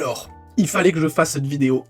Alors, il fallait que je fasse cette vidéo.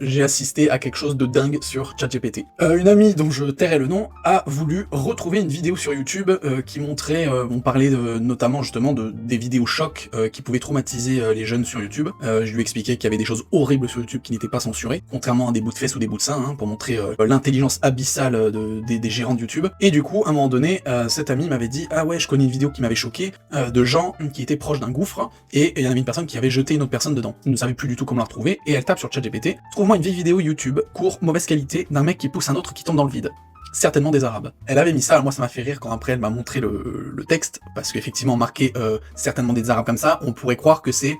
J'ai assisté à quelque chose de dingue sur ChatGPT. Une amie dont je tairai le nom a voulu retrouver une vidéo sur YouTube qui montrait, on parlait notamment justement des vidéos chocs qui pouvaient traumatiser les jeunes sur YouTube. Je lui expliquais qu'il y avait des choses horribles sur YouTube qui n'étaient pas censurées, contrairement à des bouts de fesses ou des bouts de seins, hein, pour montrer l'intelligence abyssale des gérants de YouTube. Et du coup, à un moment donné, cette amie m'avait dit « Ah ouais, je connais une vidéo qui m'avait choqué, de gens qui étaient proches d'un gouffre, et il y avait une personne qui avait jeté une autre personne dedans. Ils ne savaient plus du tout comment la retrouver, et elle tape sur ChatGPT « Trouve-moi une vieille vidéo YouTube, court, mauvaise qualité, d'un mec qui pousse un autre qui tombe dans le vide. » Certainement des Arabes. Elle avait mis ça, moi ça m'a fait rire quand après elle m'a montré le texte, parce qu'effectivement marqué certainement des Arabes comme ça, on pourrait croire que c'est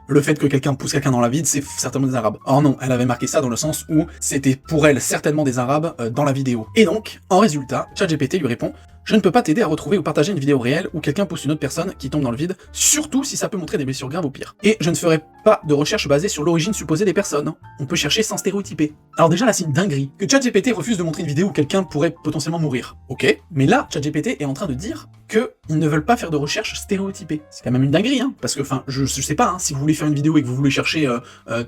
le fait que quelqu'un pousse quelqu'un dans la vide, c'est certainement des Arabes. Or non, elle avait marqué ça dans le sens où c'était pour elle certainement des Arabes dans la vidéo. Et donc, en résultat, ChatGPT lui répond « Je ne peux pas t'aider à retrouver ou partager une vidéo réelle où quelqu'un pousse une autre personne qui tombe dans le vide, surtout si ça peut montrer des blessures graves ou pire. Et je ne ferai pas de recherche basée sur l'origine supposée des personnes. On peut chercher sans stéréotyper. » Alors déjà là, c'est une dinguerie. Que ChatGPT refuse de montrer une vidéo où quelqu'un pourrait potentiellement mourir. Ok, mais là, ChatGPT est en train de dire qu'ils ne veulent pas faire de recherche stéréotypée. C'est quand même une dinguerie, hein, parce que, enfin, je sais pas, hein, si vous voulez faire une vidéo et que vous voulez chercher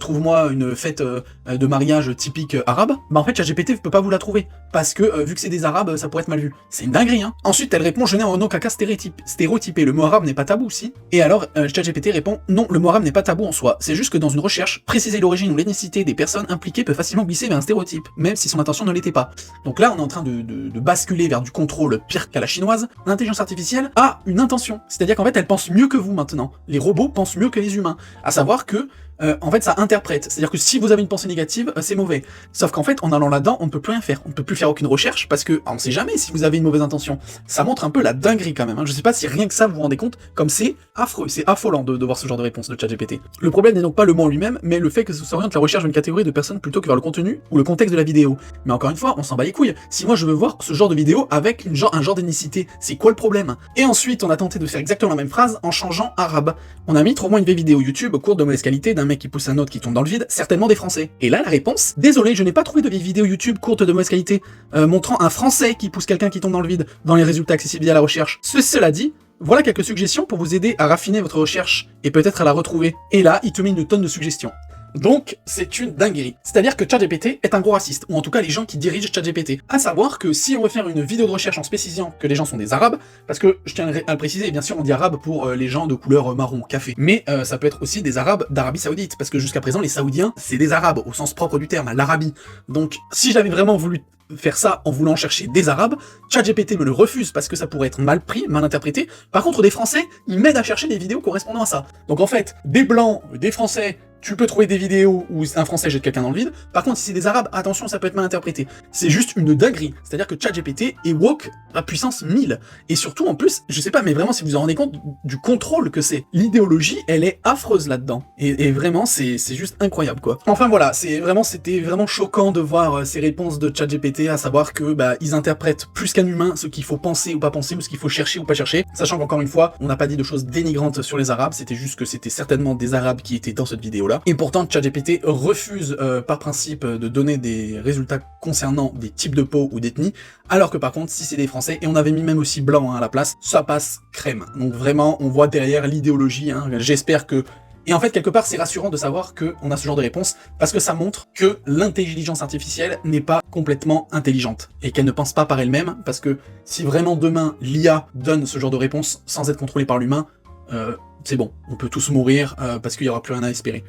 trouve-moi une fête de mariage typique arabe, bah en fait ChatGPT peut pas vous la trouver, parce que vu que c'est des arabes, ça pourrait être mal vu. C'est une dinguerie, hein. Ensuite, elle répond « Je n'ai en aucun cas stéréotypé, le mot arabe n'est pas tabou, si ?» Et alors, ChatGPT répond « Non, le mot arabe n'est pas tabou en soi, c'est juste que dans une recherche, préciser l'origine ou l'ethnicité des personnes impliquées peut facilement glisser vers un stéréotype, même si son intention ne l'était pas. » Donc là, on est en train de basculer vers du contrôle pire qu'à la chinoise. L'intelligence artificielle a une intention, c'est-à-dire qu'en fait, elle pense mieux que vous maintenant. Les robots pensent mieux que les humains, à savoir que en fait ça interprète, c'est-à-dire que si vous avez une pensée négative, c'est mauvais. Sauf qu'en fait, en allant là-dedans, on ne peut plus rien faire, on ne peut plus faire aucune recherche, parce que on sait jamais si vous avez une mauvaise intention. Ça montre un peu la dinguerie quand même, hein. Je sais pas si rien que ça vous vous rendez compte, comme c'est affreux, c'est affolant de voir ce genre de réponse de ChatGPT. Le problème n'est donc pas le mot en lui-même, mais le fait que ça s'oriente la recherche d'une catégorie de personnes plutôt que vers le contenu ou le contexte de la vidéo. Mais encore une fois, on s'en bat les couilles. Si moi je veux voir ce genre de vidéo avec un genre d'ethnicité, c'est quoi le problème? Et ensuite, on a tenté de faire exactement la même phrase en changeant arabe. On a mis « Trouve-moi une vieille vidéo YouTube courte de mauvaise qualité d'un mec qui pousse un autre qui tombe dans le vide, certainement des Français. » Et là, la réponse, désolé, je n'ai pas trouvé de vieille vidéo YouTube courte de mauvaise qualité montrant un Français qui pousse quelqu'un qui tombe dans le vide dans les résultats accessibles via la recherche. Cela dit, voilà quelques suggestions pour vous aider à raffiner votre recherche et peut-être à la retrouver. Et là, il te met une tonne de suggestions. Donc, c'est une dinguerie. C'est-à-dire que ChatGPT est un gros raciste, ou en tout cas les gens qui dirigent ChatGPT. À savoir que si on veut faire une vidéo de recherche en spécifiant que les gens sont des arabes, parce que je tiens à le préciser, bien sûr on dit arabe pour les gens de couleur marron, café, mais ça peut être aussi des arabes d'Arabie Saoudite, parce que jusqu'à présent les Saoudiens, c'est des arabes, au sens propre du terme, l'Arabie. Donc, si j'avais vraiment voulu faire ça en voulant chercher des arabes, ChatGPT me le refuse parce que ça pourrait être mal pris, mal interprété. Par contre, des Français, ils m'aident à chercher des vidéos correspondant à ça. Donc en fait, des Blancs, des Français, tu peux trouver des vidéos où un Français jette quelqu'un dans le vide. Par contre, si c'est des Arabes, attention, ça peut être mal interprété. C'est juste une dinguerie. C'est-à-dire que ChatGPT est woke à puissance 1000. Et surtout, en plus, je sais pas, mais vraiment, si vous vous en rendez compte du contrôle que c'est. L'idéologie, elle est affreuse là-dedans. Et vraiment, c'est juste incroyable, quoi. Enfin voilà, c'était vraiment choquant de voir ces réponses de ChatGPT, à savoir que, bah, ils interprètent plus qu'un humain ce qu'il faut penser ou pas penser, ou ce qu'il faut chercher ou pas chercher. Sachant qu'encore une fois, on n'a pas dit de choses dénigrantes sur les Arabes, c'était juste que c'était certainement des Arabes qui étaient dans cette vidéo. Et pourtant, ChatGPT refuse par principe de donner des résultats concernant des types de peau ou d'ethnie, alors que par contre, si c'est des Français, et on avait mis même aussi blanc à la place, ça passe crème. Donc vraiment, on voit derrière l'idéologie, hein. J'espère que... Et en fait, quelque part, c'est rassurant de savoir qu'on a ce genre de réponse, parce que ça montre que l'intelligence artificielle n'est pas complètement intelligente, et qu'elle ne pense pas par elle-même, parce que si vraiment demain, l'IA donne ce genre de réponse sans être contrôlée par l'humain, c'est bon, on peut tous mourir parce qu'il n'y aura plus rien à espérer.